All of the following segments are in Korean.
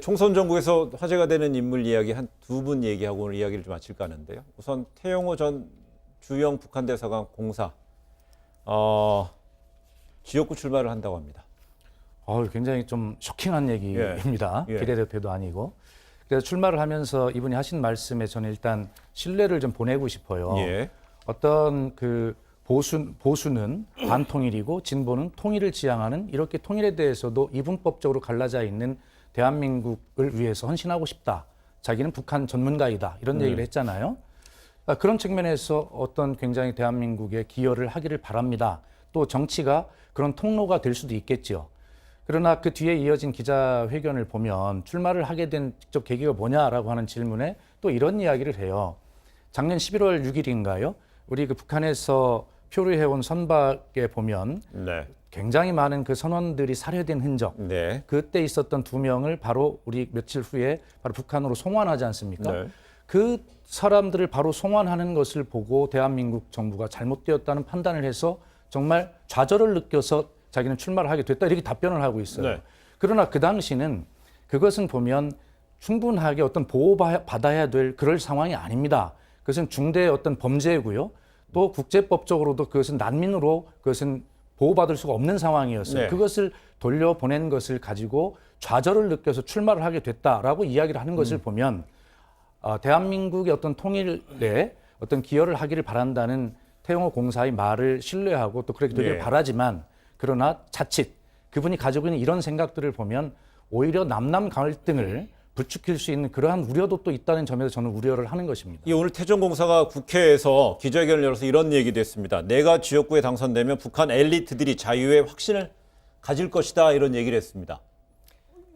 총선 전국에서 화제가 되는 인물 이야기 한 두 분 얘기하고 오늘 이야기를 좀 마칠까 하는데요. 우선 태영호 전 주영 북한 대사관 공사 지역구 출마를 한다고 합니다. 굉장히 좀 쇼킹한 얘기입니다. 예. 비례대표도 아니고. 그래서 출마를 하면서 이분이 하신 말씀에 저는 일단 신뢰를 좀 보내고 싶어요. 예. 어떤 그 보수는 반통일이고 진보는 통일을 지향하는 이렇게 통일에 대해서도 이분법적으로 갈라져 있는 대한민국을 위해서 헌신하고 싶다. 자기는 북한 전문가이다. 이런 얘기를 했잖아요. 그런 측면에서 어떤 굉장히 대한민국에 기여를 하기를 바랍니다. 또 정치가 그런 통로가 될 수도 있겠죠. 그러나 그 뒤에 이어진 기자회견을 보면 출마를 하게 된 직접 계기가 뭐냐라고 하는 질문에 또 이런 이야기를 해요. 작년 11월 6일인가요? 우리 그 북한에서 표류해온 선박에 보면 네. 굉장히 많은 그 선원들이 살해된 흔적. 네. 그때 있었던 2명을 바로 우리 며칠 후에 바로 북한으로 송환하지 않습니까? 네. 그 사람들을 바로 송환하는 것을 보고 대한민국 정부가 잘못되었다는 판단을 해서 정말 좌절을 느껴서 자기는 출마를 하게 됐다 이렇게 답변을 하고 있어요. 네. 그러나 그 당시는 그것은 보면 충분하게 어떤 보호받아야 될 그럴 상황이 아닙니다. 그것은 중대의 어떤 범죄고요. 또 국제법적으로도 그것은 난민으로 그것은 보호받을 수가 없는 상황이었어요. 네. 그것을 돌려보낸 것을 가지고 좌절을 느껴서 출마를 하게 됐다라고 이야기를 하는 것을 보면 대한민국의 어떤 통일에 어떤 기여를 하기를 바란다는 태영호 공사의 말을 신뢰하고 또 그렇게 되길 네. 바라지만 그러나 자칫 그분이 가지고 있는 이런 생각들을 보면 오히려 남남 갈등을 부추길 수 있는 그러한 우려도 또 있다는 점에서 저는 우려를 하는 것입니다. 오늘 태정공사가 국회에서 기자회견을 열어서 이런 얘기도 했습니다. 내가 지역구에 당선되면 북한 엘리트들이 자유의 확신을 가질 것이다 이런 얘기를 했습니다.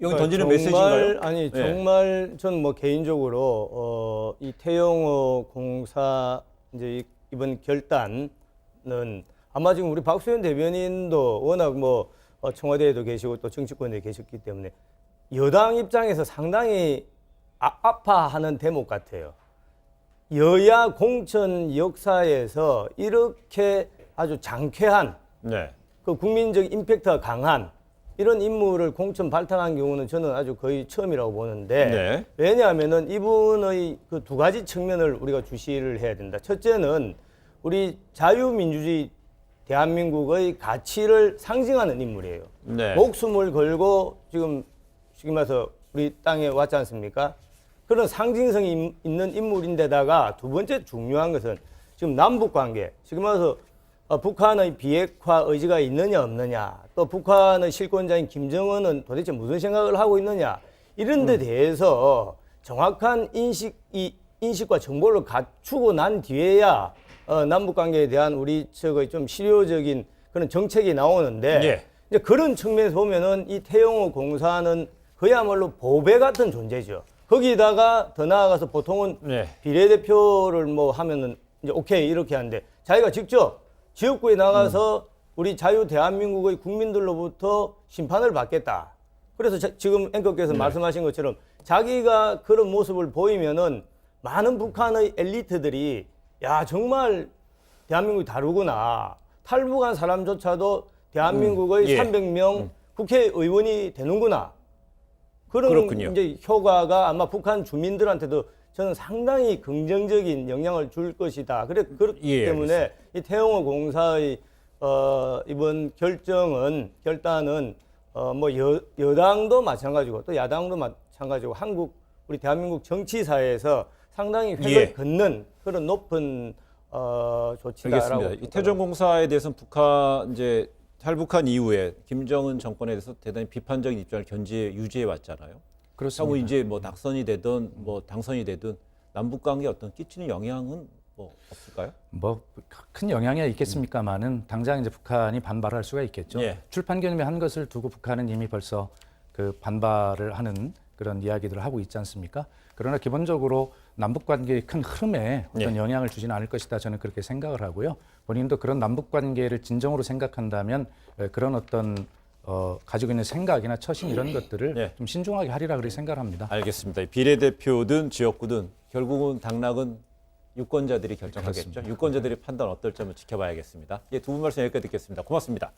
여기 던지는 메시지인가요? 아니 네. 정말 전 뭐 개인적으로 이 태영호 공사 이제 이번 결단은 아마 지금 우리 박수현 대변인도 워낙 뭐 청와대에도 계시고 또 정치권에 계셨기 때문에 여당 입장에서 상당히 아파하는 대목 같아요. 여야 공천 역사에서 이렇게 아주 장쾌한 네. 그 국민적 임팩트가 강한 이런 인물을 공천 발탁한 경우는 저는 아주 거의 처음이라고 보는데 네. 왜냐하면은 이분의 그 두 가지 측면을 우리가 주시를 해야 된다. 첫째는 우리 자유민주주의 대한민국의 가치를 상징하는 인물이에요. 네. 목숨을 걸고 지금 말해서 우리 땅에 왔지 않습니까? 그런 상징성이 있는 인물인데다가 두 번째 중요한 것은 지금 남북관계, 지금 말해서 북한의 비핵화 의지가 있느냐 없느냐, 또 북한의 실권자인 김정은은 도대체 무슨 생각을 하고 있느냐, 이런 데 대해서 정확한 인식과 정보를 갖추고 난 뒤에야 남북관계에 대한 우리 측의 좀 실효적인 그런 정책이 나오는데 예. 이제 그런 측면에서 보면은 이 태영호 공사는 그야말로 보배 같은 존재죠. 거기다가 더 나아가서 보통은 네. 비례대표를 뭐 하면은 이제 오케이 이렇게 하는데 자기가 직접 지역구에 나가서 우리 자유 대한민국의 국민들로부터 심판을 받겠다. 그래서 지금 앵커께서 말씀하신 것처럼 자기가 그런 모습을 보이면은 많은 북한의 엘리트들이 야 정말 대한민국이 다르구나. 탈북한 사람조차도 대한민국의 예. 300명 국회의원이 되는구나. 그런 그렇군요. 이제 효과가 아마 북한 주민들한테도 저는 상당히 긍정적인 영향을 줄 것이다. 그렇기 예, 때문에 이 태영호 공사의 이번 결단은 뭐 여당도 마찬가지고 또 야당도 마찬가지고 우리 대한민국 정치사에서 상당히 획을 예. 긋는 그런 높은 조치다라고. 알겠습니다. 이 태정공사에 대해서는 북한 이제 탈북한 이후에 김정은 정권에 대해서 대단히 비판적인 입장을 유지해 왔잖아요. 그렇습니다. 하고 이제 뭐 낙선이 되든 뭐 당선이 되든 남북 관계에 어떤 끼치는 영향은 뭐 없을까요? 뭐 큰 영향이 있겠습니까만은 당장 이제 북한이 반발할 수가 있겠죠. 예. 출판 개념의 한 것을 두고 북한은 이미 벌써 그 반발을 하는 그런 이야기들을 하고 있지 않습니까? 그러나 기본적으로 남북 관계의 큰 흐름에 어떤 예. 영향을 주지는 않을 것이다. 저는 그렇게 생각을 하고요. 본인도 그런 남북 관계를 진정으로 생각한다면 그런 어떤 가지고 있는 생각이나 처신 이런 것들을 예. 좀 신중하게 하리라 그렇게 생각을 합니다. 알겠습니다. 비례대표든 지역구든 결국은 당락은 유권자들이 결정하겠죠. 그렇습니다. 유권자들의 판단 어떨지 한번 지켜봐야겠습니다. 두 분 말씀 여기까지 듣겠습니다. 고맙습니다.